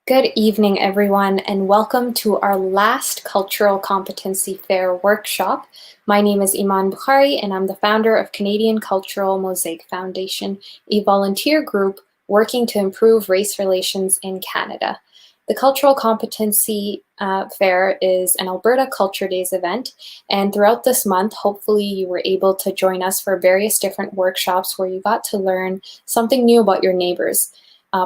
Good evening, everyone, and welcome to our last Cultural Competency Fair workshop. My name is Asjad Bukhari, and I'm the founder of Canadian Cultural Mosaic Foundation, a volunteer group working to improve race relations in Canada. The Cultural Competency Fair is an Alberta Culture Days event, and throughout this month, hopefully you were able to join us for various different workshops where you got to learn something new about your neighbors.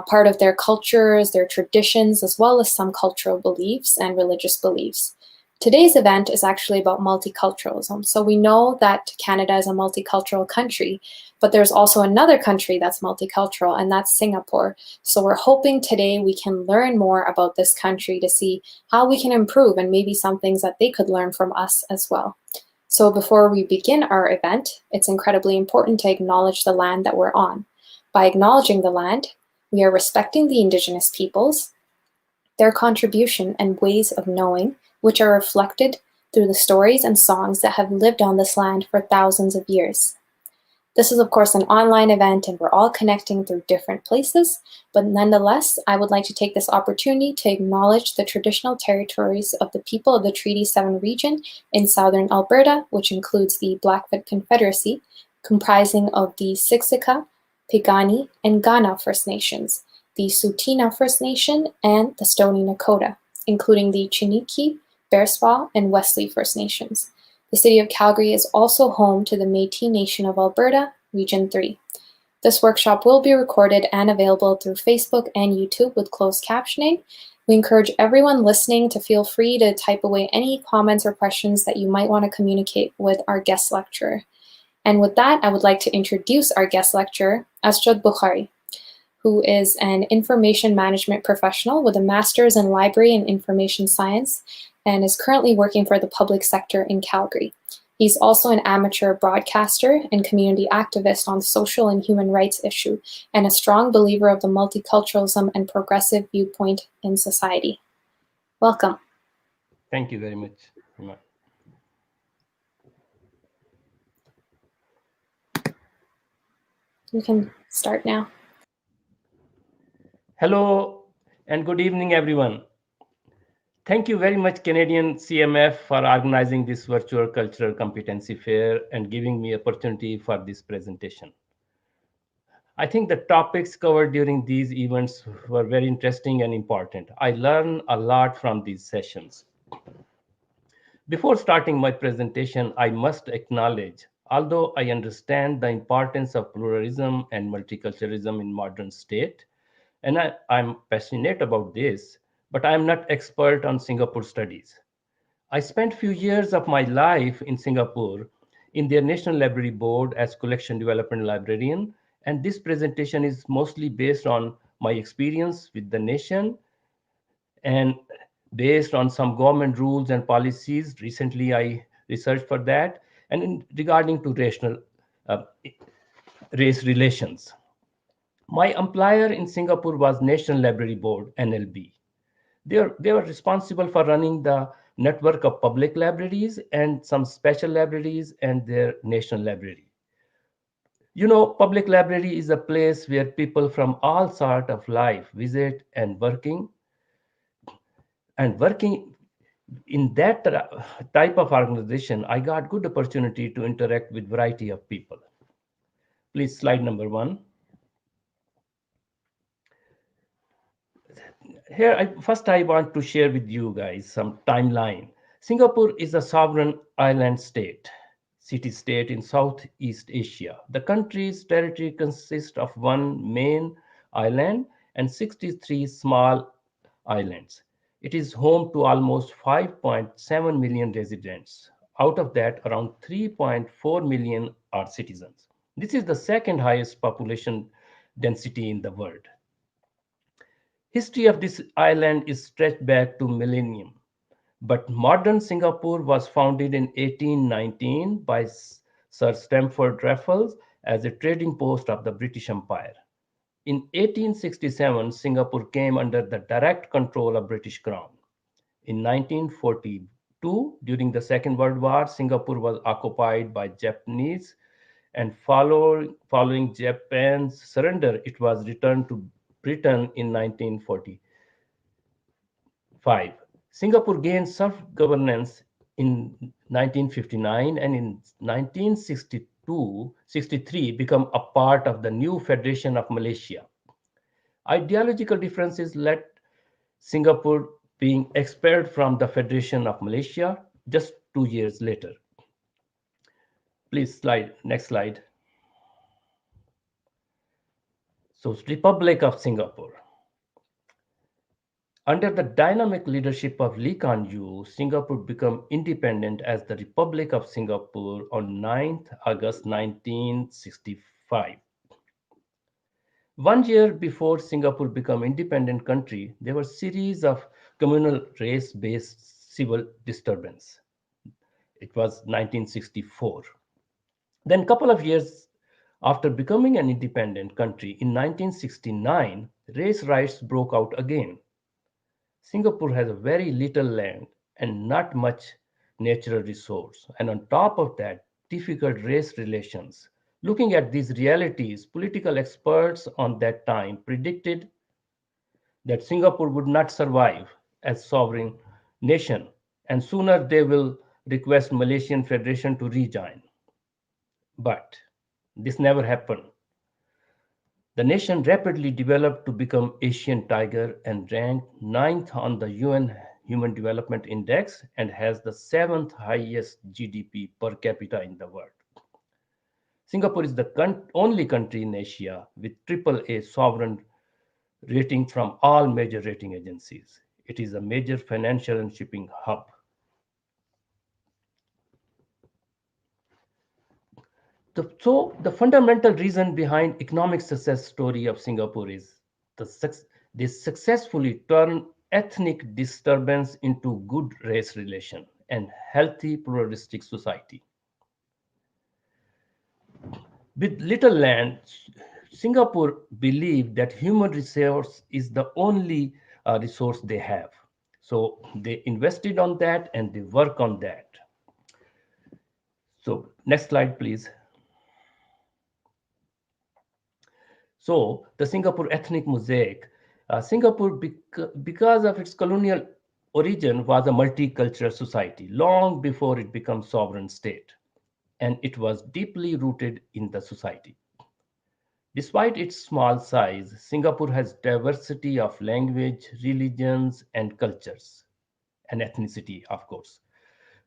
Part of their cultures, their traditions, as well as some cultural beliefs and religious beliefs. Today's event is actually about multiculturalism. So we know that Canada is a multicultural country, but there's also another country that's multicultural, and that's Singapore. So we're hoping today we can learn more about this country to see how we can improve and maybe some things that they could learn from us as well. So before we begin our event, it's incredibly important to acknowledge the land that we're on. By acknowledging the land, we are respecting the Indigenous peoples, their contribution and ways of knowing, which are reflected through the stories and songs that have lived on this land for thousands of years. This is, of course, an online event, and we're all connecting through different places, but nonetheless, I would like to take this opportunity to acknowledge the traditional territories of the people of the Treaty 7 region in southern Alberta, which includes the Blackfoot Confederacy, comprising of the Siksika, Piikani, and Kaurna First Nations, the Tsuut'ina First Nation, and the Stoney Nakoda, including the Chiniki, Bearspaw, and Wesley First Nations. The city of Calgary is also home to the Métis Nation of Alberta, Region 3. This workshop will be recorded and available through Facebook and YouTube with closed captioning. We encourage everyone listening to feel free to type away any comments or questions that you might want to communicate with our guest lecturer. And with that, I would like to introduce our guest lecturer, Asjad Bukhari, who is an information management professional with a master's in library and information science and is currently working for the public sector in Calgary. He's also an amateur broadcaster and community activist on social and human rights issues, and a strong believer of the multiculturalism and progressive viewpoint in society. Welcome. Thank you very much. You can start now. Hello and good evening, everyone. Thank you very much, Canadian CMF, for organizing this virtual cultural competency fair and giving me opportunity for this presentation. I think the topics covered during these events were very interesting and important. I learned a lot from these sessions. Before starting my presentation, I must acknowledge, although I understand the importance of pluralism and multiculturalism in modern state, and I'm passionate about this, but I'm not expert on Singapore studies. I spent few years of my life in Singapore in their National Library Board as collection development librarian, and this presentation is mostly based on my experience with the nation and based on some government rules and policies. Recently, I researched for that, and regarding to race relations. My employer in Singapore was National Library Board, NLB. They were responsible for running the network of public libraries and some special libraries and their national library. You know, public library is a place where people from all sort of life visit and working in that type of organization, I got good opportunity to interact with variety of people. Please, slide number 1. Here, first I want to share with you guys some timeline. Singapore is a sovereign island state, city-state in Southeast Asia. The country's territory consists of one main island and 63 small islands. It is home to almost 5.7 million residents. Out of that, around 3.4 million are citizens. This is the second highest population density in the world. History of this island is stretched back to millennium, but modern Singapore was founded in 1819 by Sir Stamford Raffles as a trading post of the British Empire. In 1867, Singapore came under the direct control of British Crown. In 1942, during the Second World War, Singapore was occupied by Japanese, and following Japan's surrender, it was returned to Britain in 1940. 5. Singapore gained self-governance in 1959 and in 1962-63 become a part of the new Federation of Malaysia. Ideological differences led Singapore being expelled from the Federation of Malaysia just 2 years later. Please slide, next slide. So, Republic of Singapore. Under the dynamic leadership of Lee Kuan Yew, Singapore became independent as the Republic of Singapore on 9th August 1965. 1 year before Singapore became independent country, there were series of communal race-based civil disturbance. It was 1964. Then couple of years after becoming an independent country in 1969, race riots broke out again. Singapore has a very little land and not much natural resource. And on top of that, difficult race relations. Looking at these realities, political experts on that time predicted that Singapore would not survive as sovereign nation and sooner they will request Malaysian Federation to rejoin. But this never happened. The nation rapidly developed to become Asian tiger and ranked ninth on the UN Human Development Index and has the seventh highest GDP per capita in the world. Singapore is the only country in Asia with AAA sovereign rating from all major rating agencies. It is a major financial and shipping hub. So the fundamental reason behind economic success story of Singapore is they successfully turn ethnic disturbance into good race relation and healthy pluralistic society. With little land, Singapore believed that human resource is the only resource they have. So they invested on that and they work on that. So next slide, please. So the Singapore ethnic mosaic, Singapore, because of its colonial origin, was a multicultural society long before it became sovereign state, and it was deeply rooted in the society. Despite its small size, Singapore has diversity of language, religions, and cultures, and ethnicity, of course.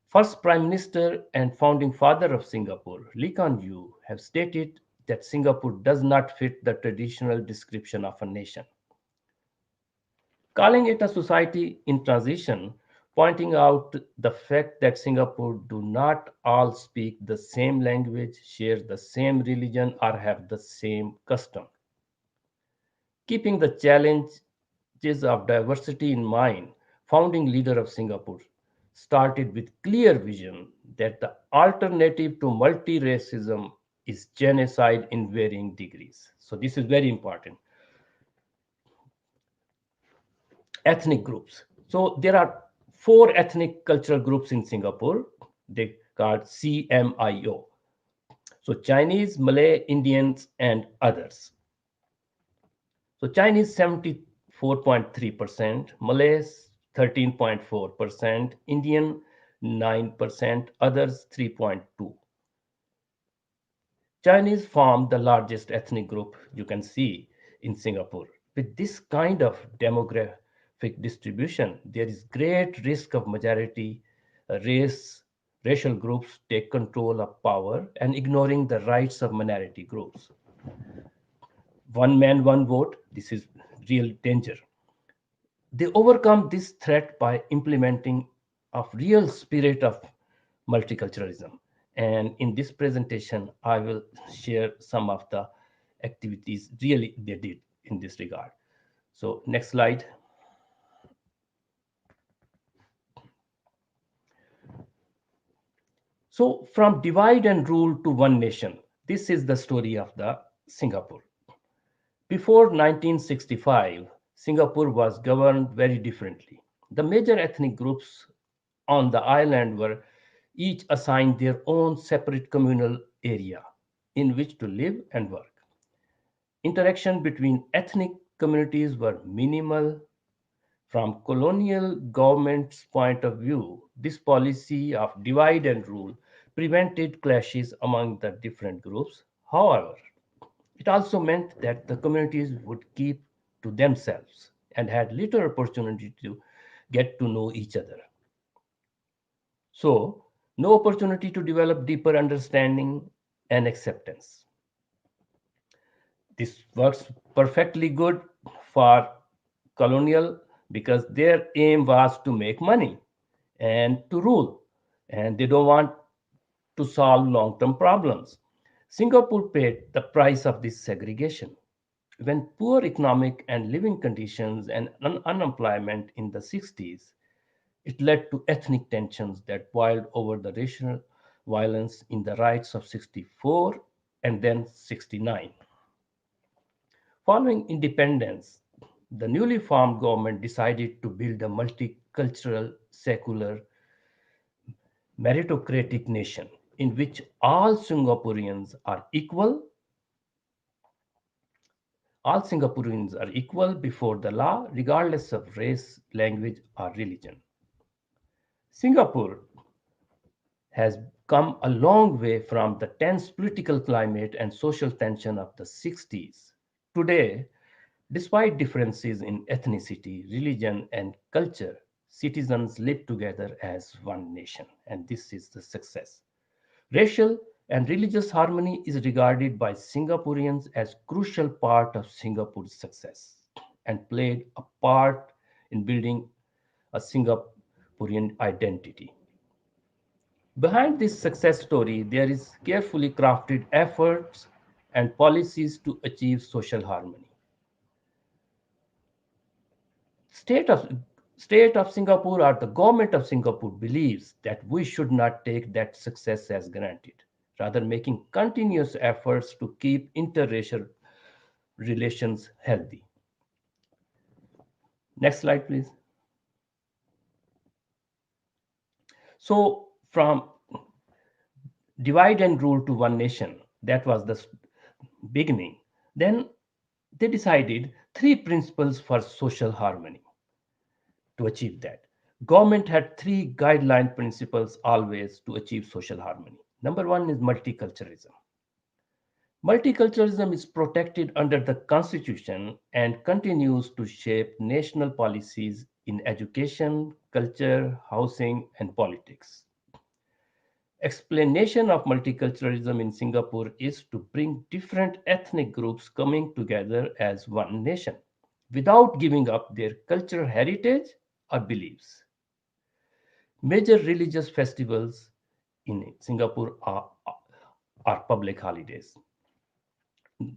First Prime Minister and founding father of Singapore, Lee Kuan Yew, have stated that Singapore does not fit the traditional description of a nation, calling it a society in transition, pointing out the fact that Singapore do not all speak the same language, share the same religion, or have the same custom. Keeping the challenges of diversity in mind, founding leader of Singapore started with clear vision that the alternative to multi-racism is genocide in varying degrees. So this is very important. Ethnic groups. So there are four ethnic cultural groups in Singapore. They called CMIO. So Chinese, Malay, Indians, and others. So Chinese 74.3%, Malays 13.4%, Indian 9%, others 3.2%. Chinese form the largest ethnic group you can see in Singapore. With this kind of demographic distribution, there is great risk of majority racial groups take control of power and ignoring the rights of minority groups. One man, one vote, this is real danger. They overcome this threat by implementing a real spirit of multiculturalism. And in this presentation, I will share some of the activities really they did in this regard. So next slide. So from divide and rule to one nation, this is the story of the Singapore. Before 1965, Singapore was governed very differently. The major ethnic groups on the island were each assigned their own separate communal area in which to live and work. Interaction between ethnic communities were minimal. From colonial government's point of view, this policy of divide and rule prevented clashes among the different groups. However, it also meant that the communities would keep to themselves and had little opportunity to get to know each other. So, no opportunity to develop deeper understanding and acceptance. This works perfectly good for colonial because their aim was to make money and to rule, and they don't want to solve long term problems. Singapore paid the price of this segregation. When poor economic and living conditions and unemployment in the 60s, it led to ethnic tensions that boiled over the racial violence in the riots of 64 and then 69. Following independence, the newly formed government decided to build a multicultural, secular, meritocratic nation in which all Singaporeans are equal. All Singaporeans are equal before the law, regardless of race, language, or religion. Singapore has come a long way from the tense political climate and social tension of the 60s. Today, despite differences in ethnicity, religion, and culture, citizens live together as one nation, and this is the success. Racial and religious harmony is regarded by Singaporeans as crucial part of Singapore's success and played a part in building a Singaporean identity. Behind this success story, there is carefully crafted efforts and policies to achieve social harmony. State of State of Singapore or the government of Singapore believes that we should not take that success as granted, rather making continuous efforts to keep interracial relations healthy. Next slide, please. So, from divide and rule to one nation, that was the beginning. Then they decided three principles for social harmony to achieve that. Government had three guideline principles always to achieve social harmony. Number one is multiculturalism. Multiculturalism is protected under the Constitution and continues to shape national policies in education, culture, housing, and politics. Explanation of multiculturalism in Singapore is to bring different ethnic groups coming together as one nation without giving up their cultural heritage or beliefs. Major religious festivals in Singapore are public holidays.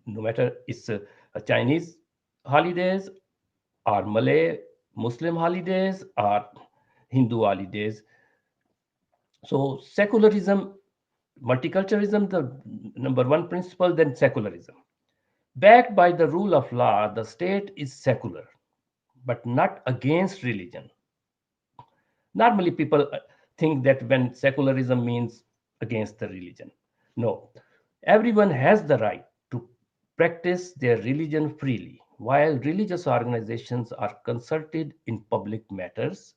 No matter it's a Chinese holidays or Malay Muslim holidays or Hindu holidays. So secularism, multiculturalism, the number one principle, then secularism. Backed by the rule of law, the state is secular, but not against religion. Normally, people think that when secularism means against the religion. No, everyone has the right to practice their religion freely, while religious organizations are consulted in public matters,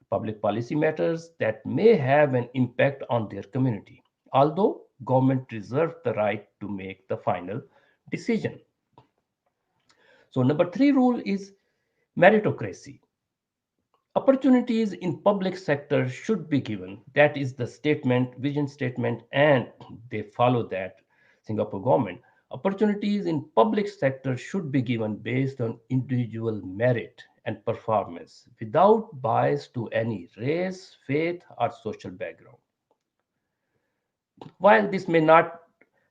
public policy matters that may have an impact on their community, although government reserves the right to make the final decision. So number three rule is meritocracy. Opportunities in public sector should be given. That is the statement, vision statement, and they follow that, Singapore government. Opportunities in public sector should be given based on individual merit and performance without bias to any race, faith, or social background. While this may not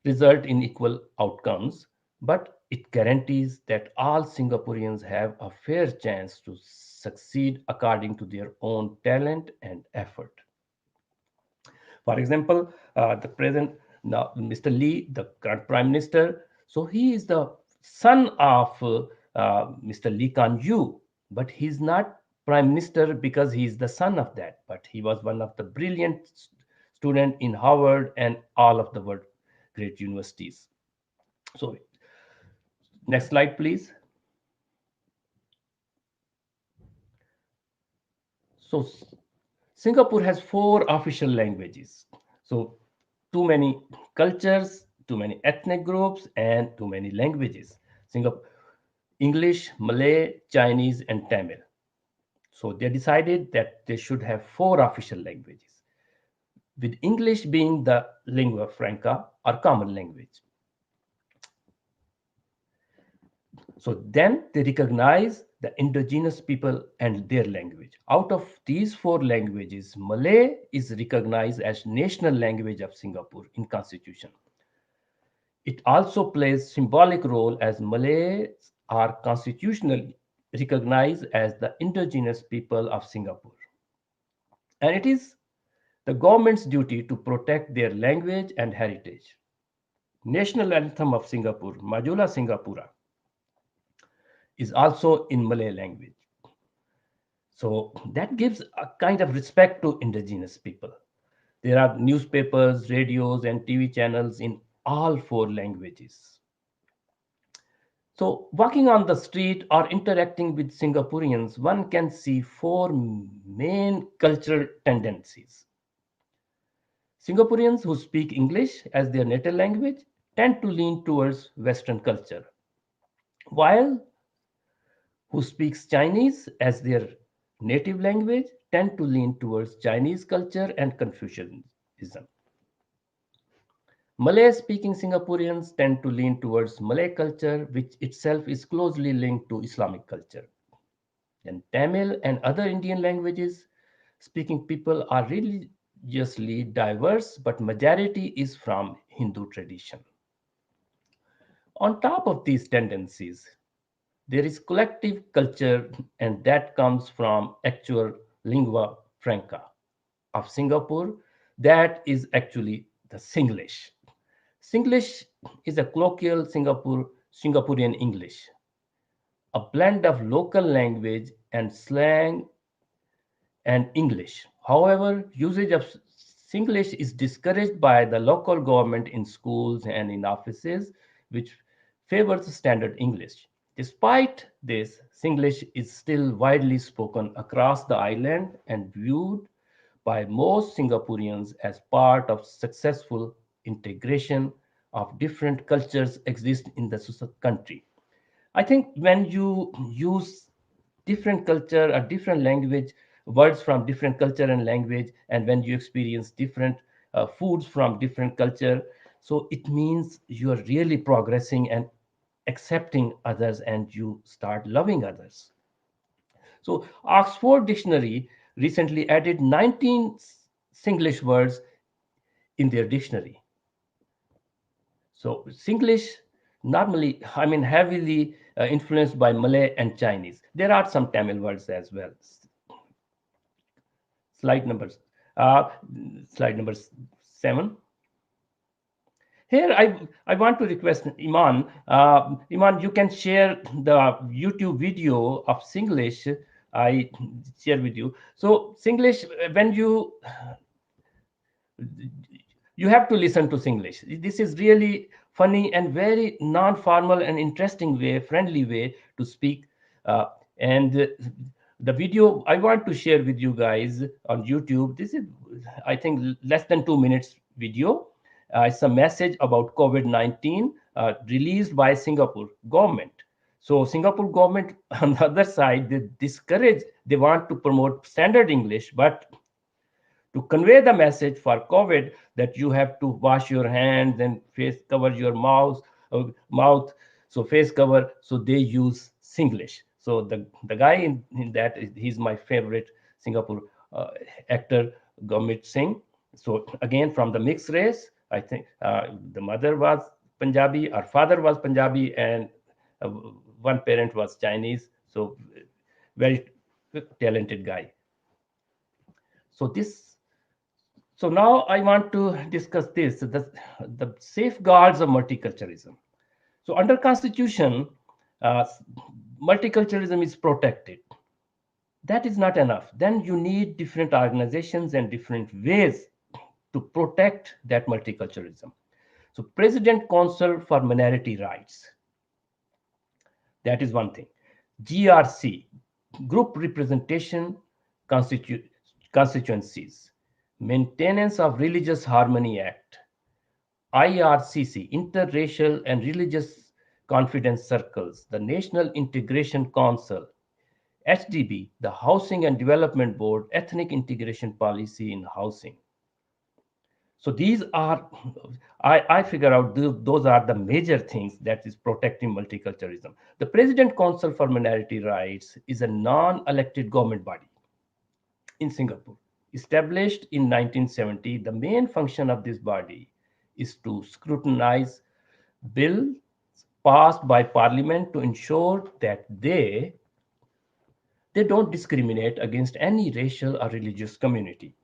result in equal outcomes, but it guarantees that all Singaporeans have a fair chance to succeed according to their own talent and effort. For example, the present now, Mr. Lee, the current Prime Minister, so he is the son of Mr. Lee Kuan Yew, but he's not Prime Minister because he's the son of that. But he was one of the brilliant student in Harvard and all of the world great universities. So next slide, please. So Singapore has four official languages. So too many cultures, too many ethnic groups, and too many languages. Singapore English, Malay, Chinese, and Tamil. So they decided that they should have four official languages, with English being the lingua franca or common language. So then they recognize the indigenous people and their language. Out of these four languages, Malay is recognized as national language of Singapore in constitution. It also plays symbolic role as Malays are constitutionally recognized as the indigenous people of Singapore. And it is the government's duty to protect their language and heritage. National anthem of Singapore, Majula Singapura, is also in Malay language. So that gives a kind of respect to indigenous people. There are newspapers, radios, and TV channels in all four languages. So, walking on the street or interacting with Singaporeans, one can see four main cultural tendencies. Singaporeans who speak English as their native language tend to lean towards Western culture, while who speaks Chinese as their native language tend to lean towards Chinese culture and Confucianism. Malay speaking Singaporeans tend to lean towards Malay culture, which itself is closely linked to Islamic culture. And Tamil and other Indian languages speaking people are religiously diverse, but majority is from Hindu tradition. On top of these tendencies, there is collective culture, and that comes from actual lingua franca of Singapore. That is actually the Singlish. Singlish is a colloquial Singaporean English, a blend of local language and slang and English. However, usage of Singlish is discouraged by the local government in schools and in offices, which favors standard English. Despite this, Singlish is still widely spoken across the island and viewed by most Singaporeans as part of successful integration of different cultures exist in the country. I think when you use different culture or different language, words from different culture and language, and when you experience different foods from different culture, so it means you are really progressing and accepting others and you start loving others. So Oxford Dictionary recently added 19 Singlish words in their dictionary. So Singlish normally, I mean, heavily influenced by Malay and Chinese. There are some Tamil words as well. Slide numbers, uh, slide number 7. Here, I want to request Iman. Iman, you can share the YouTube video of Singlish. I share with you. So Singlish, when you have to listen to Singlish. This is really funny and very non-formal and interesting way, friendly way to speak. And the video I want to share with you guys on YouTube. This is, I think, less than 2 minutes video. It's a message about COVID-19 released by Singapore government. So Singapore government on the other side, they discourage, they want to promote standard English, but to convey the message for COVID that you have to wash your hands and face cover your mouth, so face cover. So they use Singlish. So the guy in that he's my favorite Singapore actor, Gurmit Singh. So again from the mixed race, I think the mother was Punjabi, our father was Punjabi, and uh, one parent was Chinese. So very talented guy. So this So now I want to discuss this, the safeguards of multiculturalism. So under Constitution, uh, multiculturalism is protected. That is not enough. Then you need different organizations and different ways to protect that multiculturalism. So President Council for Minority Rights, that is one thing. GRC, Group Representation constitu- constituencies. Maintenance of Religious Harmony Act, IRCC, Interracial and Religious Confidence Circles, the National Integration Council, HDB, the Housing and Development Board, Ethnic Integration Policy in Housing. So these are, I figure out those are the major things that is protecting multiculturalism. The President Council for Minority Rights is a non-elected government body in Singapore. Established in 1970, the main function of this body is to scrutinize bills passed by parliament to ensure that they don't discriminate against any racial or religious community.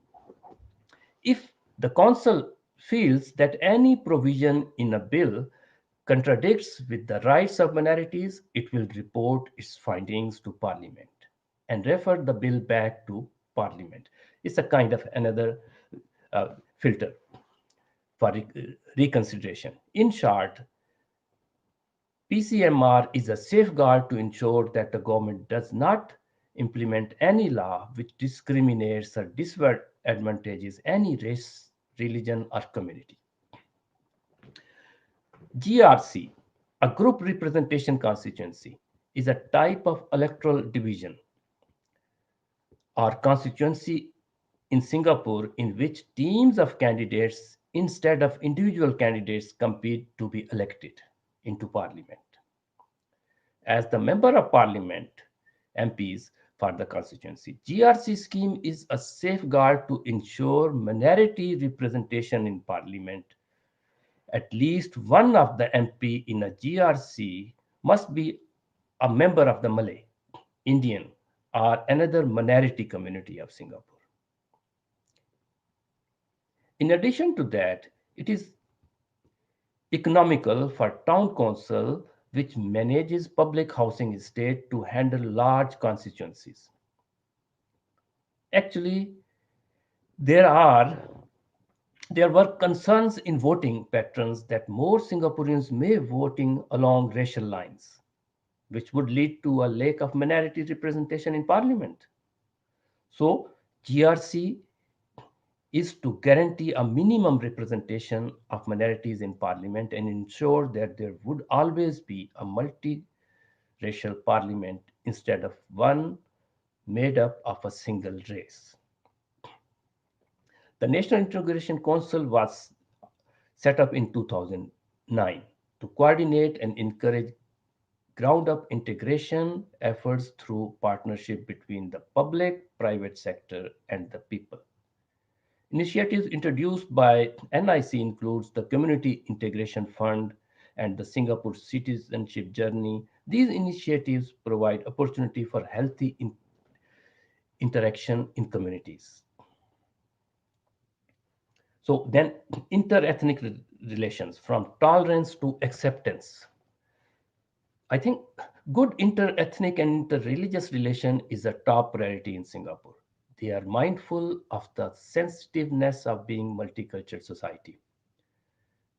If the council feels that any provision in a bill contradicts with the rights of minorities, it will report its findings to parliament and refer the bill back to parliament. It's a kind of another filter for reconsideration. In short, PCMR is a safeguard to ensure that the government does not implement any law which discriminates or disadvantages any race, religion, or community. GRC, a group representation constituency, is a type of electoral division or constituency in Singapore in which teams of candidates instead of individual candidates compete to be elected into parliament. As the member of parliament, MPs for the constituency, GRC scheme is a safeguard to ensure minority representation in parliament. At least one of the MP in a GRC must be a member of the Malay, Indian, or another minority community of Singapore. In addition to that, it is economical for town council which manages public housing estate to handle large constituencies. Actually, there are there were concerns in voting patterns that more Singaporeans may voting along racial lines, which would lead to a lack of minority representation in parliament. So GRC is to guarantee a minimum representation of minorities in parliament and ensure that there would always be a multi-racial parliament instead of one made up of a single race. The National Integration Council was set up in 2009 to coordinate and encourage ground up integration efforts through partnership between the public, private sector, and the people. Initiatives introduced by NIC includes the Community Integration Fund and the Singapore Citizenship Journey. These initiatives provide opportunity for healthy interaction in communities. So then inter-ethnic relations from tolerance to acceptance. I think good inter-ethnic and inter-religious relation is a top priority in Singapore. They are mindful of the sensitiveness of being multicultural society.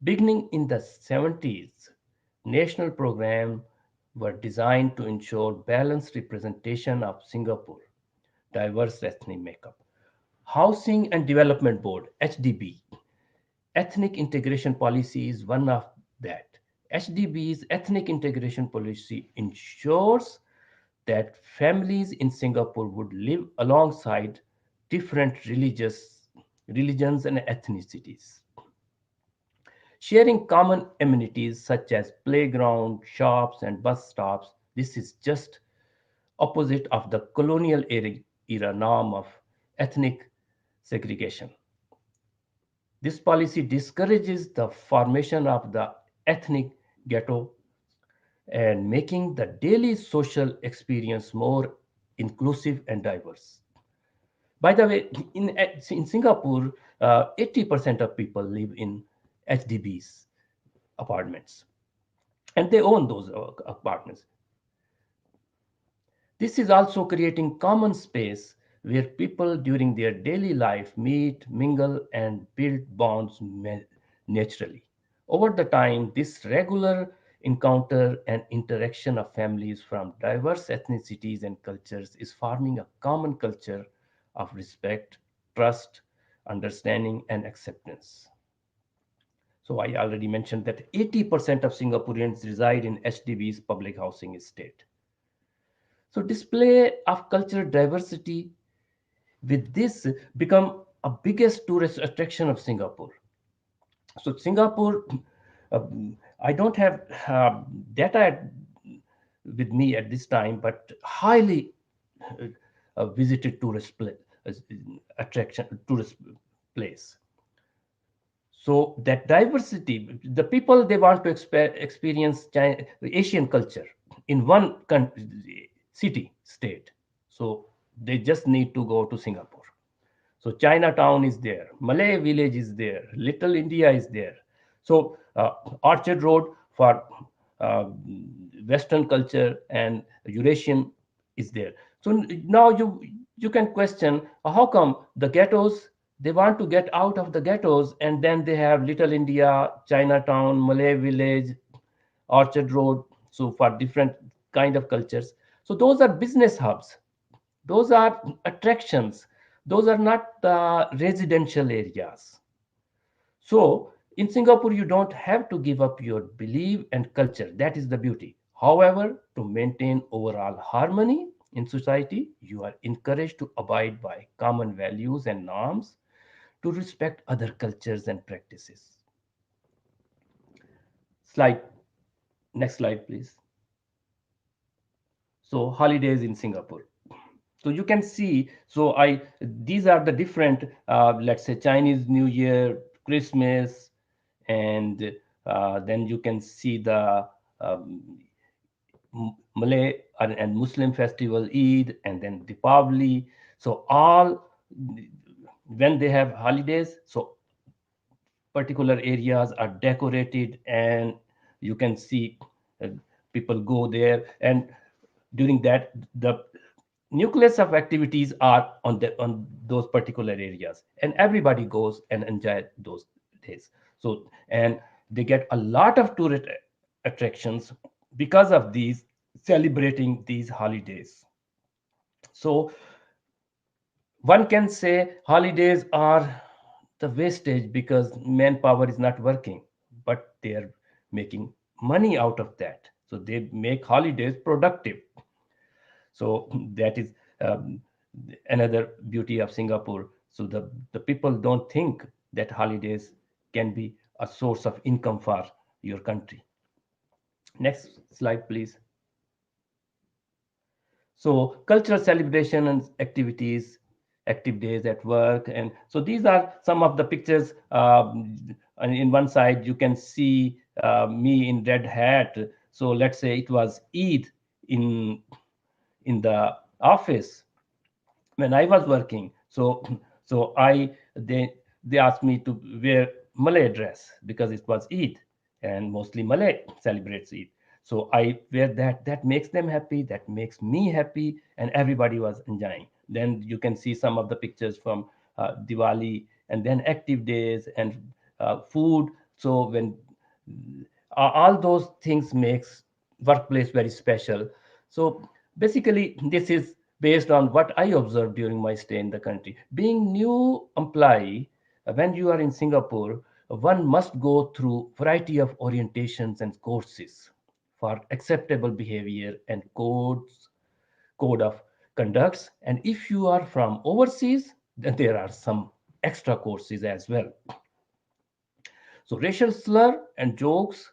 Beginning in the 70s, national programs were designed to ensure balanced representation of Singapore, diverse ethnic makeup. Housing and Development Board, HDB, ethnic integration policy is one of that. HDB's ethnic integration policy ensures that families in Singapore would live alongside different religions and ethnicities, sharing common amenities such as playground, shops, and bus stops. This is just opposite of the colonial era norm of ethnic segregation. This policy discourages the formation of the ethnic ghetto and making the daily social experience more inclusive and diverse. By the way, in Singapore, 80% of people live in HDBs apartments and they own those apartments. This is also creating common space where people during their daily life meet, mingle, and build bonds naturally. Over the time, this regular encounter and interaction of families from diverse ethnicities and cultures is forming a common culture of respect, trust, understanding, and acceptance. So I already mentioned that 80% of Singaporeans reside in HDB's public housing estate. So display of cultural diversity with this become a biggest tourist attraction of Singapore. So Singapore, uh, I don't have data with me at this time, but highly visited uh, tourist place. So that diversity, the people they want to experience Asian culture in one city state. So they just need to go to Singapore. So Chinatown is there, Malay village is there, Little India is there. So Orchard Road for uh, Western culture and Eurasian is there. So now you can question how come the ghettos they want to get out of the ghettos and then they have Little India, Chinatown, Malay village, Orchard Road. So for different kind of cultures. So those are business hubs, those are attractions, those are not residential areas. So in Singapore, you don't have to give up your belief and culture. That is the beauty. However, to maintain overall harmony in society, you are encouraged to abide by common values and norms, to respect other cultures and practices. Slide, next slide, please. So holidays in Singapore. So you can see, so I these are the different, let's say Chinese New Year, Christmas, and then you can see the um, Malay and Muslim festival, Eid, and then Deepavali. So all when they have holidays, so particular areas are decorated, and you can see uh, people go there, and during that the nucleus of activities are on those particular areas, and everybody goes and enjoy those days. So and they get a lot of tourist attractions because of these celebrating these holidays. So one can say holidays are the wastage because manpower is not working, but they are making money out of that. So they make holidays productive. So that is um, another beauty of Singapore. So the people don't think that holidays can be a source of income for your country. Next slide, please. So cultural celebration and activities, active days at work, and so these are some of the pictures. And in one side, you can see me in red hat. So let's say it was Eid in in the office when I was working. So so I they asked me to wear Malay dress because it was Eid, and mostly Malay celebrates Eid. So I wear that. That makes them happy. That makes me happy, and everybody was enjoying. Then you can see some of the pictures from Diwali, and then active days and food. So when all those things makes workplace very special. So basically, this is based on what I observed during my stay in the country. Being new employee, when you are in Singapore, one must go through variety of orientations and courses for acceptable behavior and code of conducts. And if you are from overseas, then there are some extra courses as well. So racial slur and jokes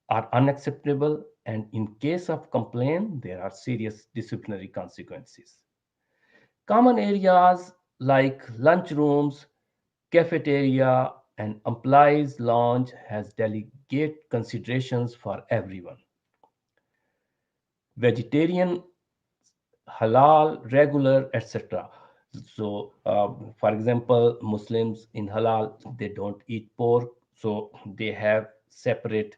are unacceptable, and in case of complaint, there are serious disciplinary consequences. Common areas like lunchrooms, cafeteria, and employees' lounge has delegate considerations for everyone. Vegetarian, halal, regular, etc. So, for example, Muslims in halal they don't eat pork, so they have separate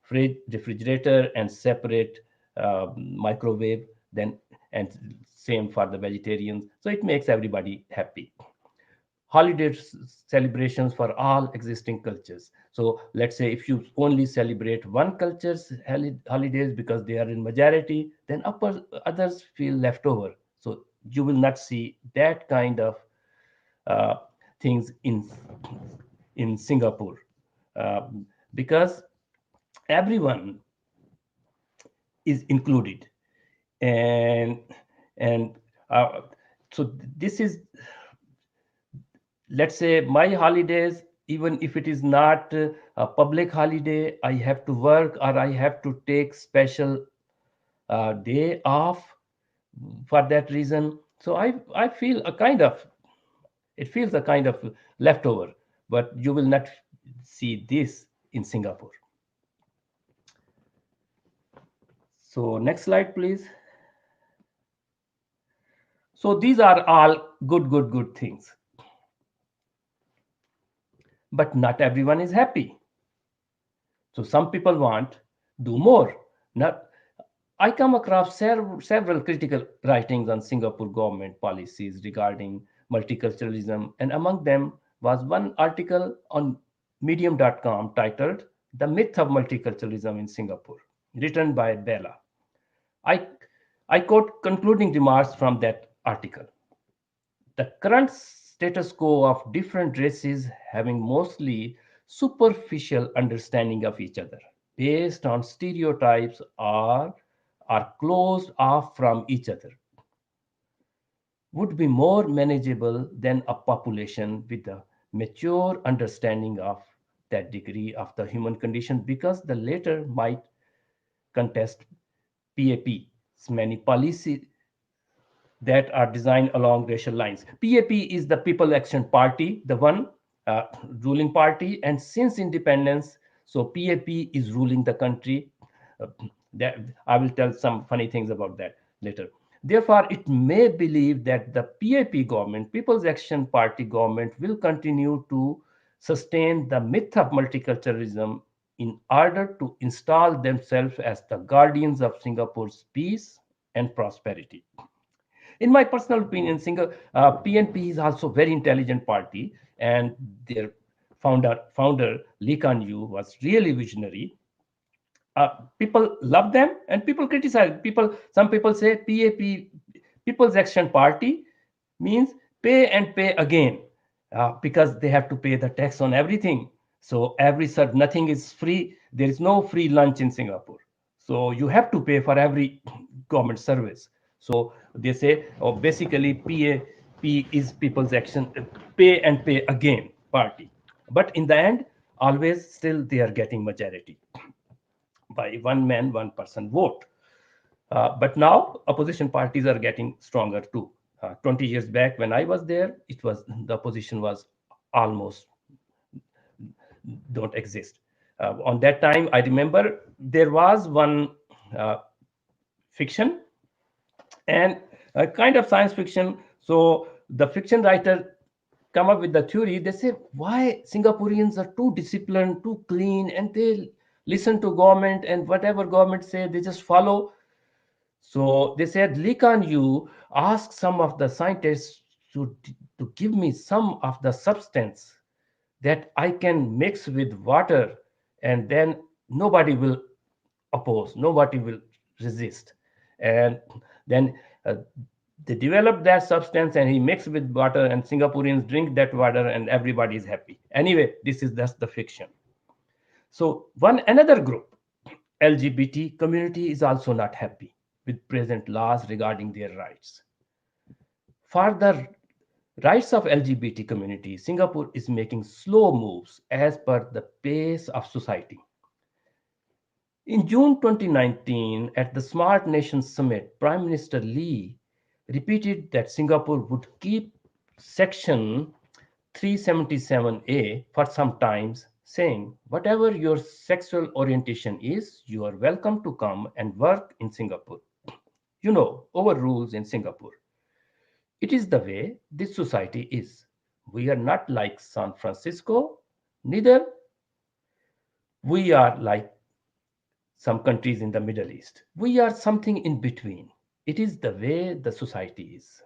fridge, refrigerator, and separate microwave. Then and same for the vegetarians. So it makes everybody happy. Holiday celebrations for all existing cultures. So let's say if you only celebrate one culture's holidays because they are in majority, then others feel left over. So You will not see that kind of uh, things in Singapore, uh, because everyone is included, and and uh, so this is, let's say, my holidays. Even if it is not a public holiday, I have to work or I have to take special day off for that reason. So I feel a kind of, it feels a kind of leftover, but you will not see this in Singapore. So next slide, please. So these are all good things, but not everyone is happy. So some people want do more. Not, I come across several critical writings on Singapore government policies regarding multiculturalism, and among them was one article on medium.com titled The Myth of Multiculturalism in Singapore, written by Bella. I, I quote concluding remarks from that article. The current status quo of different races having mostly superficial understanding of each other based on stereotypes or are closed off from each other would be more manageable than a population with a mature understanding of that degree of the human condition, because the latter might contest PAP's many policies that are designed along racial lines. PAP is the People Action Party, the one uh, ruling party, and since independence, so PAP is ruling the country. Uh, that I will tell some funny things about that later. Therefore, it may believe that the PAP government, People's Action Party government, will continue to sustain the myth of multiculturalism in order to install themselves as the guardians of Singapore's peace and prosperity. In my personal opinion, PNP is also very intelligent party, and their founder Lee Kuan Yew was really visionary. People love them and people criticize. Some people say PAP, People's Action Party, means pay and pay again, because they have to pay the tax on everything. So nothing is free. There is no free lunch in Singapore. So you have to pay for every government service. So they say, oh, basically PAP is People's Action, pay and pay again party. But in the end, always still they are getting majority by one man, one person vote. But now opposition parties are getting stronger too. 20 years back when I was there, it was the opposition was almost don't exist. On that time, I remember there was one uh, fiction and a kind of science fiction. So the fiction writer come up with the theory. They say why Singaporeans are too disciplined, too clean, and they listen to government, and whatever government say they just follow. So they said Lee Kuan Yew asked some of the scientists to give me some of the substance that I can mix with water, and then nobody will oppose, nobody will resist. And then they developed that substance and he mixed with water, and Singaporeans drink that water and everybody is happy. Anyway, this is just the fiction. So one another group, LGBT community, is also not happy with present laws regarding their rights. For the rights of LGBT community, Singapore is making slow moves as per the pace of society. In June 2019, at the Smart Nations Summit, Prime Minister Lee repeated that Singapore would keep Section 377A for some time, saying, whatever your sexual orientation is, you are welcome to come and work in Singapore. You know, our rules in Singapore. It is the way this society is. We are not like San Francisco, neither we are like some countries in the Middle East. We are something in between. It is the way the society is.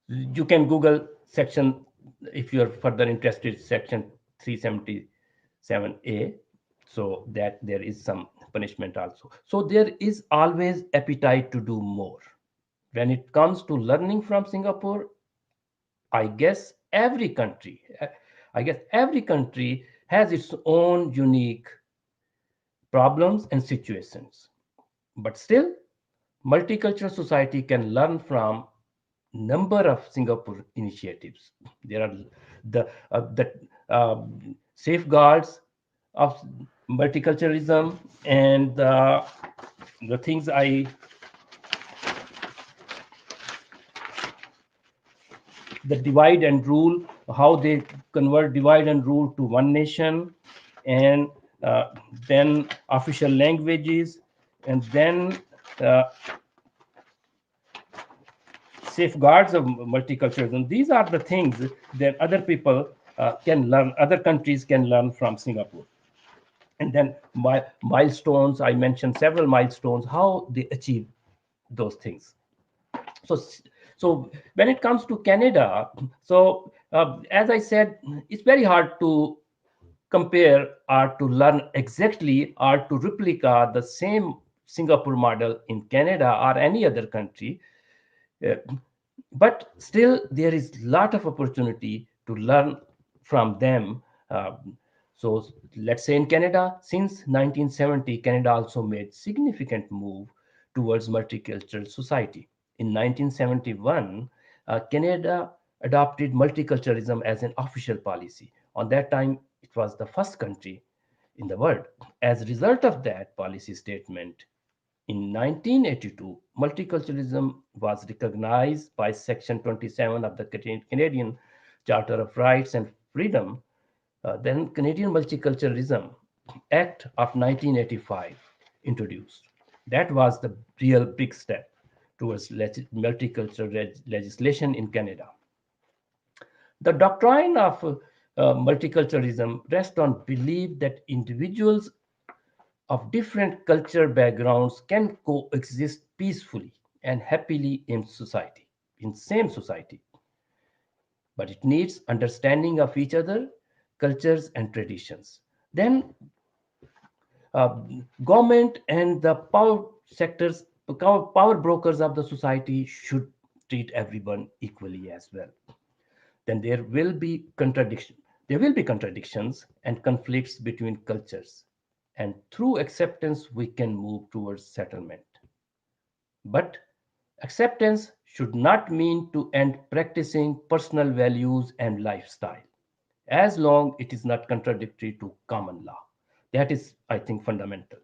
You can Google section if you are further interested, section 377A, so that there is some punishment also. So there is always appetite to do more. When it comes to learning from Singapore, I guess every country, I guess every country has its own unique problems and situations. But still, multicultural society can learn from number of Singapore initiatives. There are the safeguards of multiculturalism and the things the divide and rule, how they convert divide and rule to one nation, and uh, then official languages, and then uh, safeguards of multiculturalism. These are the things that other people can learn, other countries can learn from Singapore. And then milestones, I mentioned several milestones, how they achieve those things. So, so when it comes to Canada, so as I said, it's very hard to compare or to learn exactly or to replica the same Singapore model in Canada or any other country. Uh, but still, there is a lot of opportunity to learn from them. So let's say in Canada, since 1970, Canada also made significant move towards multicultural society. In 1971, Canada adopted multiculturalism as an official policy. On that time, it was the first country in the world. As a result of that policy statement, in 1982, multiculturalism was recognized by Section 27 of the Canadian Charter of Rights and Freedom. Then Canadian Multiculturalism Act of 1985 introduced. That was the real big step towards multicultural legislation in Canada. The doctrine of multiculturalism rests on belief that individuals of different culture backgrounds can coexist peacefully and happily in society, in same society. But it needs understanding of each other, cultures and traditions. Then uh, government and the power sectors, power brokers of the society should treat everyone equally as well. Then there will be contradiction. There will be contradictions and conflicts between cultures. And through acceptance, we can move towards settlement. But acceptance should not mean to end practicing personal values and lifestyle, as long it is not contradictory to common law. That is, I think, fundamental.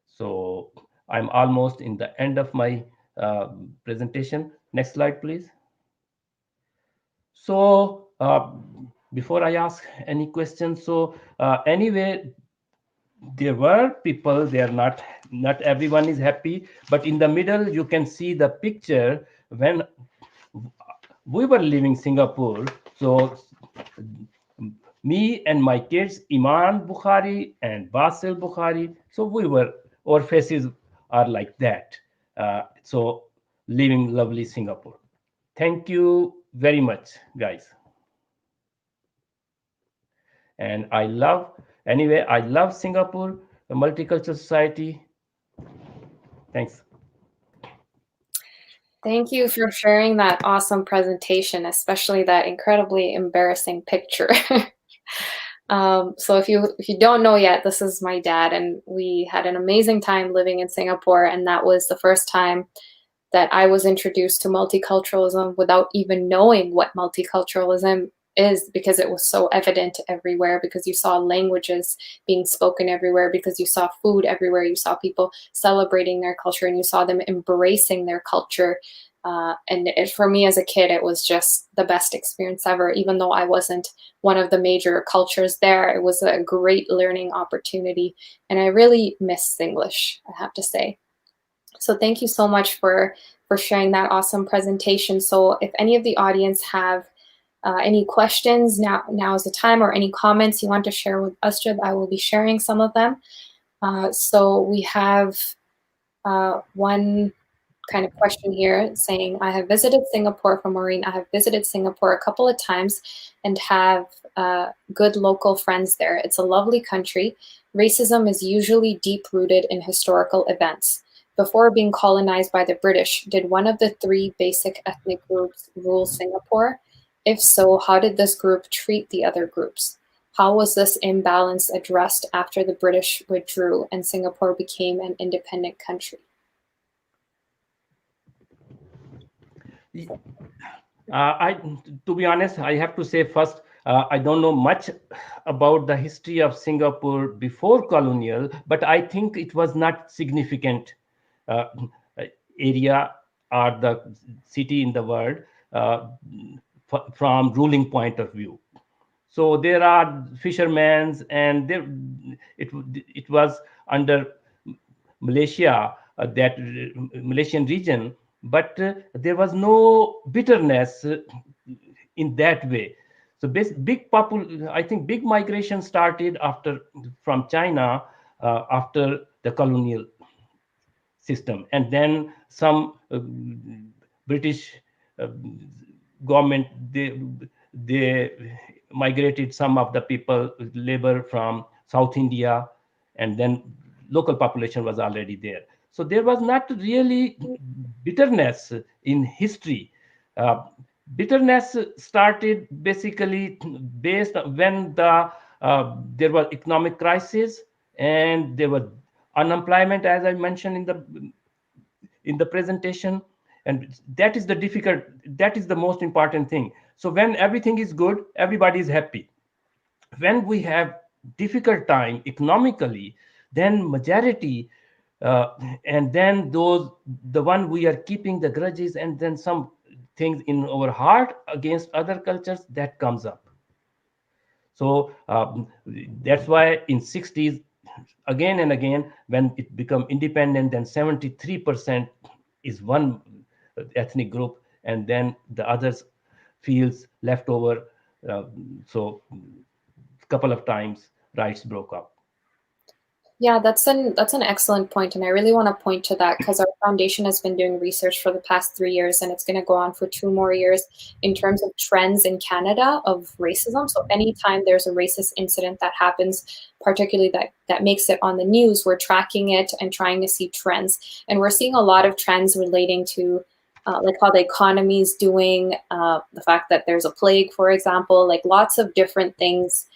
So I'm almost in the end of my presentation. Next slide, please. So before I ask any questions, so anyway, there were people, they are not everyone is happy, but in the middle you can see the picture when we were leaving Singapore. So me and my kids, Iman Bukhari and Basil Bukhari, so our faces are like that. So leaving lovely Singapore. Thank you very much, guys. And I love Singapore, the multicultural society. Thanks. Thank you for sharing that awesome presentation, especially that incredibly embarrassing picture. So if you don't know yet, this is my dad, and we had an amazing time living in Singapore, and that was the first time that I was introduced to multiculturalism without even knowing what multiculturalism is, because it was so evident everywhere, because you saw languages being spoken everywhere, because you saw food everywhere, you saw people celebrating their culture, and you saw them embracing their culture. For me as a kid, it was just the best experience ever. Even though I wasn't one of the major cultures there, it was a great learning opportunity. And I really miss Singlish, I have to say. So thank you so much for sharing that awesome presentation. So if any of the audience have any questions, now is the time, or any comments you want to share with Asjad, I will be sharing some of them. So we have one kind of question here saying, I have visited Singapore from Maureen. I have visited Singapore a couple of times and have good local friends there. It's a lovely country. Racism is usually deep-rooted in historical events. Before being colonized by the British, did one of the three basic ethnic groups rule Singapore? If so, how did this group treat the other groups? How was this imbalance addressed after the British withdrew and Singapore became an independent country? To be honest, I have to say first, I don't know much about the history of Singapore before colonial, but I think it was not significant uh, area or the city in the world uh, from ruling point of view. So there are fishermen, and there it was under Malaysia, that Malaysian region, but there was no bitterness in that way. So I think big migration started after from China after the colonial system, and then some British uh, government, they migrated some of the people labor from South India, and then local population was already there. So there was not really bitterness in history. uh, Bitterness started basically based on when there was economic crisis, and there was unemployment, as I mentioned in the presentation. And that is the most important thing. So when everything is good, everybody is happy. When we have difficult time economically, then majority, uh, and then those, the one we are keeping the grudges, and then some things in our heart against other cultures, that comes up. So that's why in 60s, again and again, when it become independent, then 73% is one ethnic group, and then the others feels left over. uh, so couple of times rights broke up. Yeah, that's an excellent point, and I really want to point to that because our foundation has been doing research for the past 3 years, and it's going to go on for 2 more years in terms of trends in Canada of racism. So anytime there's a racist incident that happens, particularly that makes it on the news, we're tracking it and trying to see trends, and we're seeing a lot of trends relating to. Like how the economy is doing, the fact that there's a plague, for example, like lots of different things,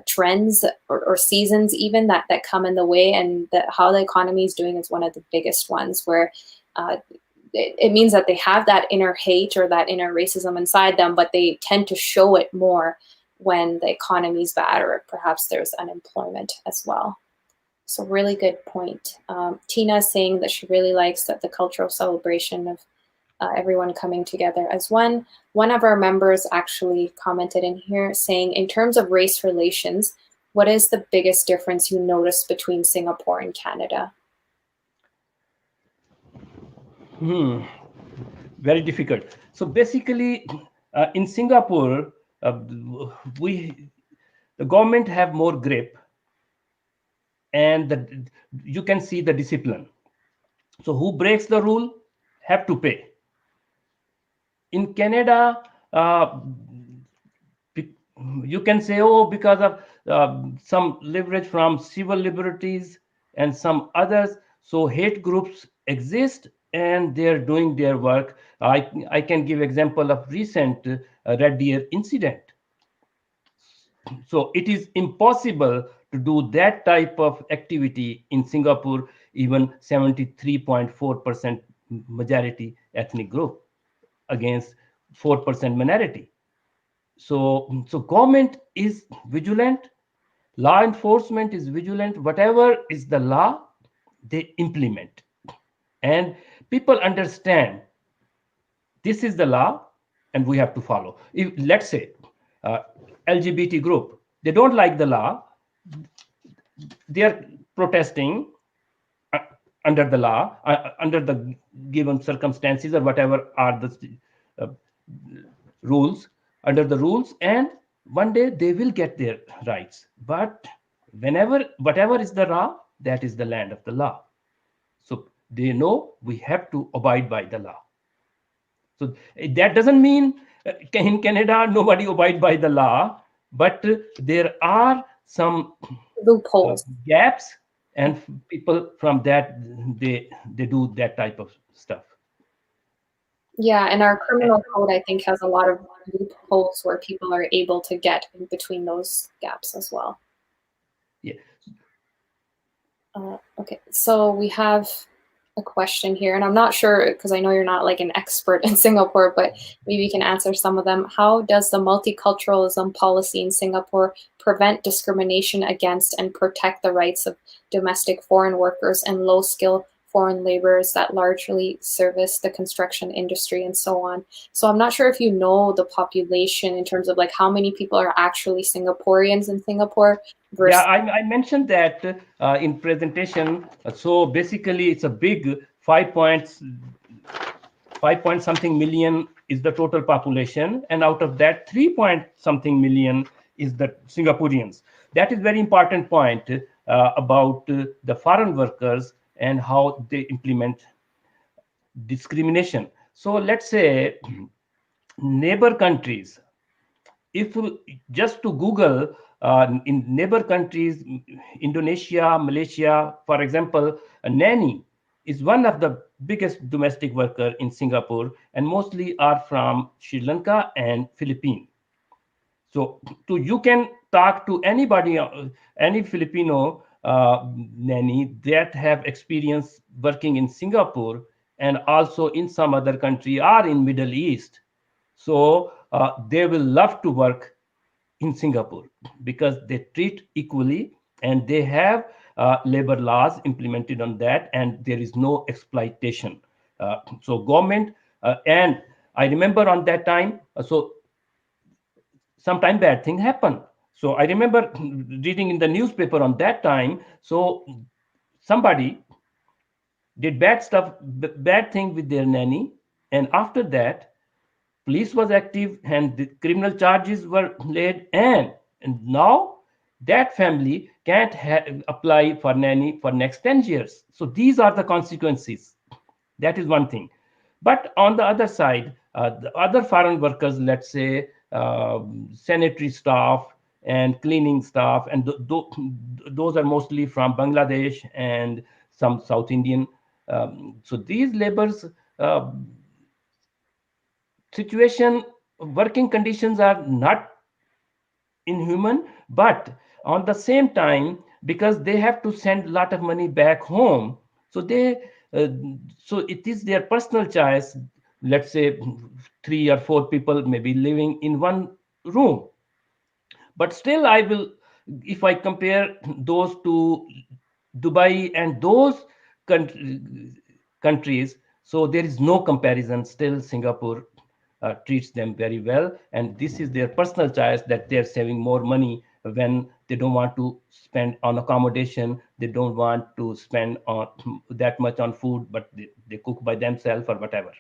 trends or seasons even that come in the way, and that how the economy is doing is one of the biggest ones where it means that they have that inner hate or that inner racism inside them, but they tend to show it more when the economy is bad or perhaps there's unemployment as well. So really good point. Tina is saying that she really likes that the cultural celebration of everyone coming together as one. One of our members actually commented in here saying, in terms of race relations, what is the biggest difference you notice between Singapore and Canada? Very difficult. So basically, in Singapore, we the government have more grip, and you can see the discipline. So who breaks the rule have to pay. In Canada, you can say, oh, because of some leverage from civil liberties and some others, so hate groups exist and they're doing their work. I can give example of recent Red Deer incident. So it is impossible to do that type of activity in Singapore, even 73.4% majority ethnic group against 4% minority. So government is vigilant, law enforcement is vigilant. Whatever is the law, they implement, and people understand this is the law, and we have to follow. If let's say uh, LGBT group, they don't like the law, they are protesting uh, under the law, under the given circumstances or whatever are the uh, rules, under the rules, and one day they will get their rights. But whatever is the law, that is the land of the law. So they know we have to abide by the law. So that doesn't mean in Canada nobody abide by the law, but there are some Loopholes. gaps and people from that, they do that type of stuff. Yeah, and our criminal code, I think, has a lot of loopholes where people are able to get in between those gaps as well. Yeah. Okay, so we have a question here, and I'm not sure because I know you're not like an expert in Singapore, but maybe you can answer some of them. How does the multiculturalism policy in Singapore prevent discrimination against and protect the rights of domestic foreign workers and low skill foreign laborers that largely service the construction industry and so on? So I'm not sure if you know the population in terms of like how many people are actually Singaporeans in Singapore Yeah, versus. I mentioned that in presentation. So basically, it's a big 5 point something million is the total population, and out of that 3 point something million is the Singaporeans. That is very important point about the foreign workers and how they implement discrimination. So let's say neighbor countries, if just to Google in neighbor countries, Indonesia, Malaysia, for example, a nanny is one of the biggest domestic worker in Singapore, and mostly are from Sri Lanka and Philippines. So you can talk to anybody, any Filipino nanny that have experience working in Singapore and also in some other country or in Middle East. So they will love to work in Singapore because they treat equally, and they have labor laws implemented on that, and there is no exploitation. So government and I remember on that time, so sometime bad thing happen. So I remember reading in the newspaper on that time. So somebody did bad stuff, bad thing with their nanny, and after that police was active and the criminal charges were laid, and now that family can't apply for nanny for next 10 years. So these are the consequences. That is one thing. But on the other side, the other foreign workers, let's say sanitary staff and cleaning staff, and those are mostly from Bangladesh and some South Indian. So these labors uh, situation, working conditions are not inhuman, but on the same time, because they have to send a lot of money back home, so uh, so it is their personal choice. Let's say 3 or 4 people may be living in one room, but still I will, if I compare those to Dubai and those countries, so there is no comparison. Still Singapore treats them very well, and this is their personal choice that they're saving more money when they don't want to spend on accommodation, they don't want to spend on that much on food, but they cook by themselves or whatever.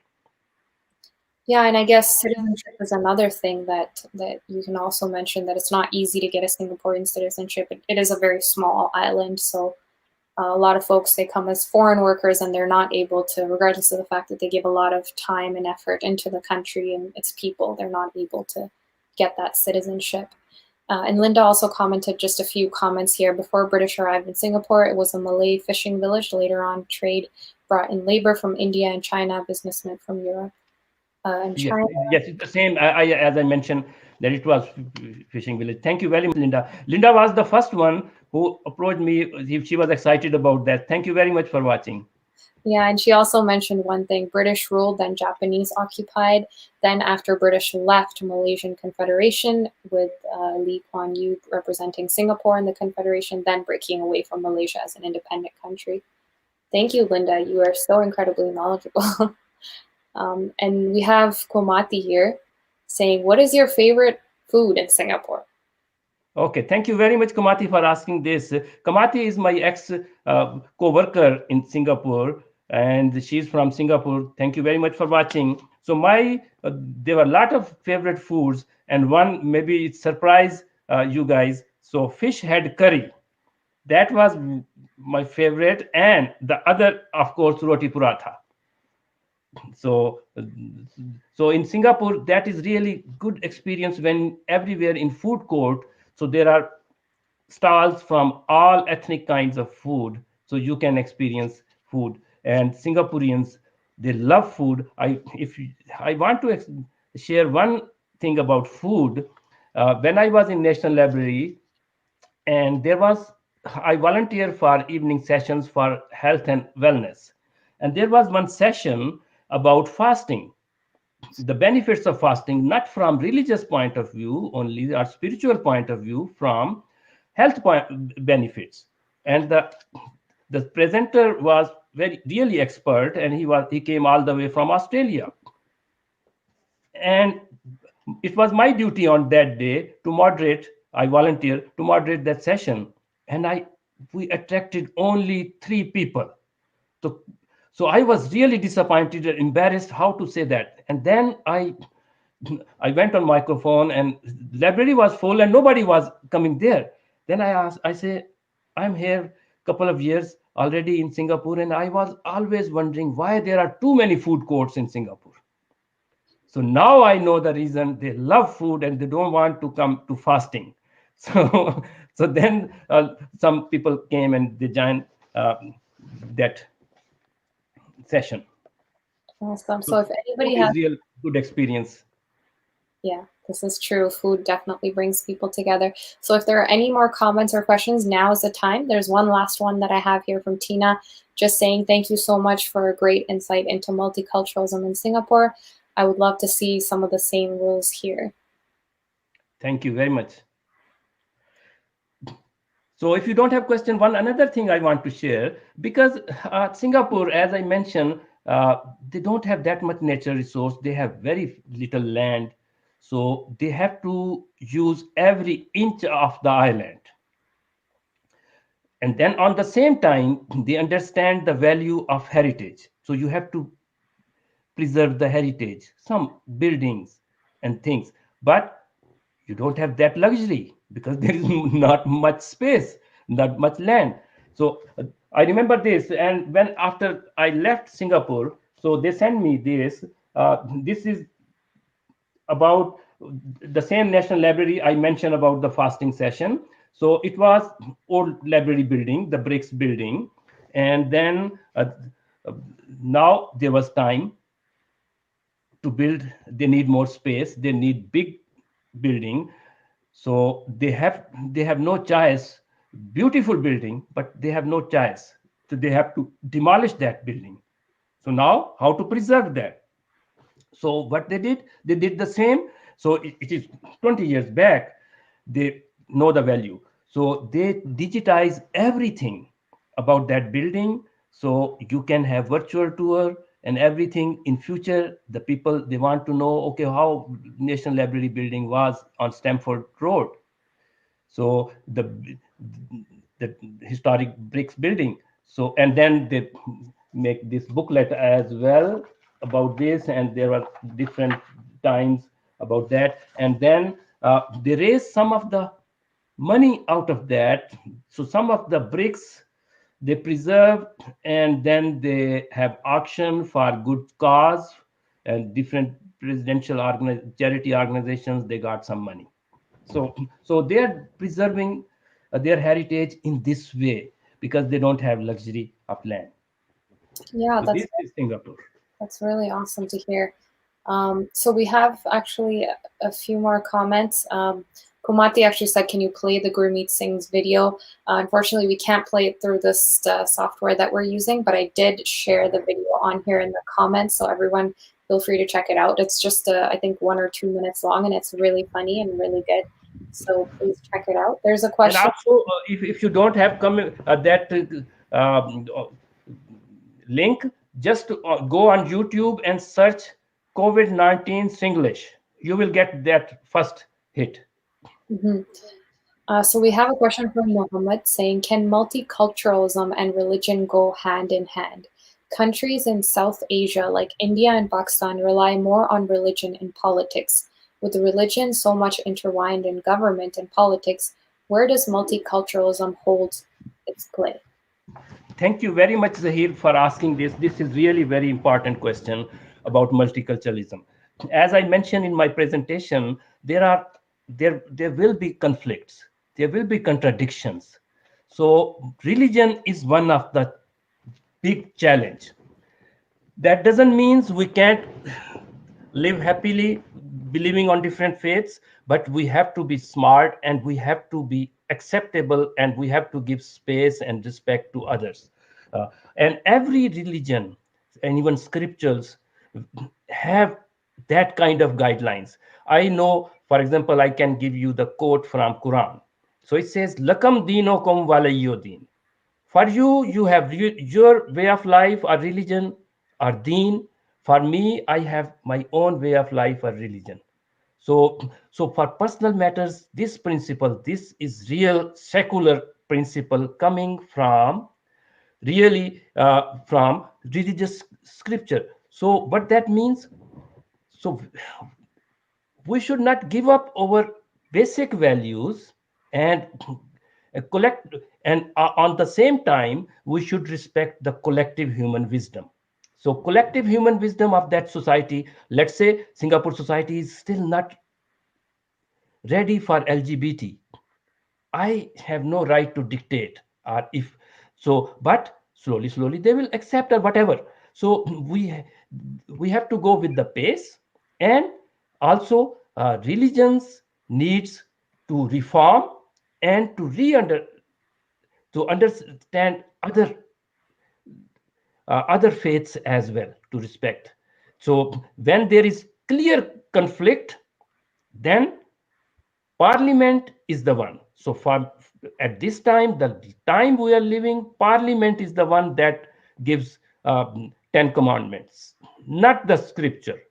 Yeah, and I guess citizenship is another thing that you can also mention, that it's not easy to get a Singaporean citizenship. It is a very small island, so a lot of folks, they come as foreign workers and they're not able to, regardless of the fact that they give a lot of time and effort into the country and its people, they're not able to get that citizenship. And Linda also commented just a few comments here. Before British arrived in Singapore, it was a Malay fishing village. Later on, trade brought in labor from India and China, businessmen from Europe and Yes, China. yes, it's the same. As I mentioned, that it was fishing village. Thank you very much, Linda. Linda was the first one who approached me. She was excited about that. Thank you very much for watching. Yeah, and she also mentioned one thing: British ruled, then Japanese occupied. Then, after British left, Malaysian Confederation, with Lee Kuan Yew representing Singapore in the Confederation, then breaking away from Malaysia as an independent country. Thank you, Linda. You are so incredibly knowledgeable. And we have Komati here saying, "What is your favorite food in Singapore?" Okay, thank you very much, Kamati, for asking this. Kamati is my ex co-worker in Singapore, and she's from Singapore. Thank you very much for watching. So there were a lot of favorite foods, and one maybe it surprised you guys. So fish head curry, that was my favorite, and the other, of course, roti paratha. So so in Singapore, that is really good experience when everywhere in food court, so there are stalls from all ethnic kinds of food, so you can experience food. And Singaporeans, they love food. I want to share one thing about food. When I was in National Library, and there was I volunteer for evening sessions for health and wellness, and there was one session about fasting, the benefits of fasting, not from religious point of view only or spiritual point of view, from health benefits. And the presenter was very really expert, and he came all the way from Australia. And it was my duty on that day to moderate. I volunteer to moderate that session, and we attracted only 3 people. So, so I was really disappointed and embarrassed how to say that. And then I went on microphone, and the library was full and nobody was coming there. Then I say, I'm here couple of years already in Singapore, and I was always wondering why there are too many food courts in Singapore. So now I know the reason. They love food and they don't want to come to fasting. So, so then some people came and they joined that session. Awesome. So So if food anybody is has, real good experience. yeah, this is true. Food definitely brings people together. So if there are any more comments or questions, now is the time. There's one last one that I have here from Tina, just saying thank you so much for a great insight into multiculturalism in Singapore. I would love to see some of the same rules here. Thank you very much. So if you don't have question, one another thing I want to share, because Singapore, as I mentioned, they don't have that much natural resource. They have very little land. So they have to use every inch of the island. And then on the same time, they understand the value of heritage. So you have to preserve the heritage, some buildings and things. But you don't have that luxury because there is not much space, not much land. So I remember this, and when after I left Singapore, so they sent me this. This is about the same National Library I mentioned about the fasting session. So it was old library building, the bricks building, and then uh, now there was time to build. They need more space. They need big building. So they have no choice. Beautiful building, but they have no choice. So they have to demolish that building. So now how to preserve that? So what they did the same. So it is 20 years back. They know the value. So they digitize everything about that building. So you can have virtual tour and everything. In future, the people, they want to know, okay, how National Library building was on Stamford Road. So the historic bricks building. So and then they make this booklet as well about this, and there are different times about that. And then they raise some of the money out of that. So some of the bricks they preserve, and then they have auction for good cause, and different presidential charity organizations, they got some money. So they are preserving their heritage in this way because they don't have luxury of land. Yeah, So this is Singapore. that's really awesome to hear. So we have actually a few more comments. Komati actually said, can you play the Gurmeet Singh's video? Unfortunately, we can't play it through this software that we're using, but I did share the video on here in the comments, so everyone feel free to check it out. It's just, I think, 1 or 2 minutes long, and it's really funny and really good. So please check it out. There's a And question. also, if you don't have that link, just go on YouTube and search COVID-19 Singlish. You will get that first hit. Mhm. So we have a question from Mohammed saying, can multiculturalism and religion go hand in hand? Countries in South Asia like India and Pakistan rely more on religion and politics. With religion so much intertwined in government and politics, where does multiculturalism hold its play? Thank you very much, Zahir, for asking this. This is really very important question about multiculturalism. As I mentioned in my presentation, there will be conflicts, there will be contradictions. So religion is one of the big challenge. That doesn't mean we can't live happily believing on different faiths, but we have to be smart and we have to be acceptable and we have to give space and respect to others. And every religion and even scriptures have that kind of guidelines. I know, for example, I can give you the quote from Quran. So it says, Lakam dinokum walayyudin. For you, you have your way of life or religion or deen. For me, I have my own way of life or religion. So for personal matters, this principle, this is real secular principle coming from really from religious scripture. So what that means, so we should not give up our basic values and collect, and on the same time we should respect the collective human wisdom. So collective human wisdom of that society, let's say Singapore society is still not ready for LGBT. I have no right to dictate, or if so, but slowly they will accept or whatever. So we have to go with the pace, and also religions needs to reform and to understand other faiths as well, to respect. So when there is clear conflict, then Parliament is the one. So for at this time, the time we are living, Parliament is the one that gives 10 commandments, not the scripture.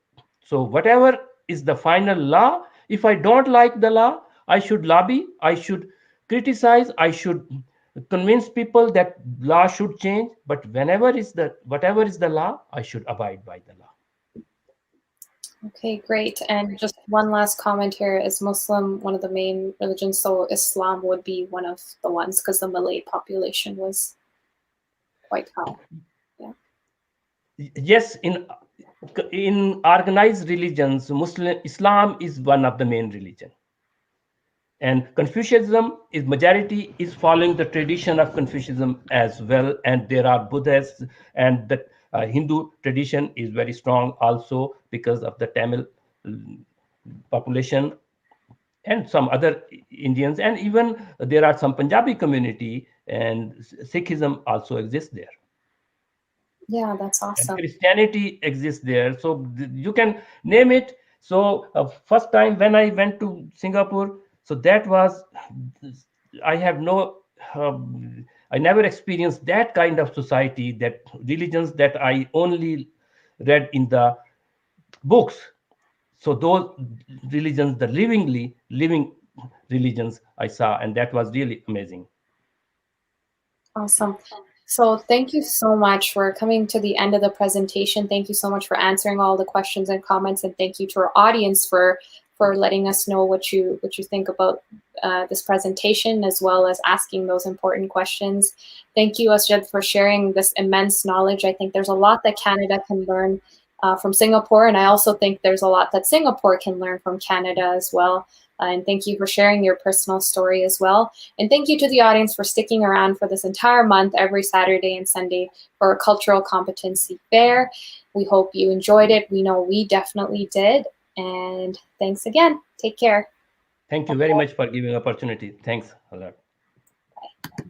So whatever is the final law, if I don't like the law, I should lobby, I should criticize, I should convince people that law should change. But whatever is the law, I should abide by the law. Okay, great. And just one last comment here. Is Muslim one of the main religions? So Islam would be one of the ones because the Malay population was quite high. Yeah. Yes, in organized religions, Muslim Islam is one of the main religion, and Confucianism is majority is following the tradition of Confucianism as well, and there are Buddhists, and the Hindu tradition is very strong also because of the Tamil population and some other Indians, and even there are some Punjabi community, and Sikhism also exists there. Yeah, that's And awesome. Christianity exists there. So you can name it. So first time when I went to Singapore, so that was, I have no, I never experienced that kind of society, that religions that I only read in the books. So those religions, the living religions I saw, and that was really amazing. Awesome. So thank you so much. We're coming to the end of the presentation. Thank you so much for answering all the questions and comments, and thank you to our audience for letting us know what you think about this presentation, as well as asking those important questions. Thank you, Asjad, for sharing this immense knowledge. I think there's a lot that Canada can learn from Singapore, and I also think there's a lot that Singapore can learn from Canada as well. And thank you for sharing your personal story as well. And thank you to the audience for sticking around for this entire month, every Saturday and Sunday, for a cultural competency fair. We hope you enjoyed it. We know we definitely did. And thanks again. Take care. Thank you very much for giving opportunity. Thanks a lot. Bye.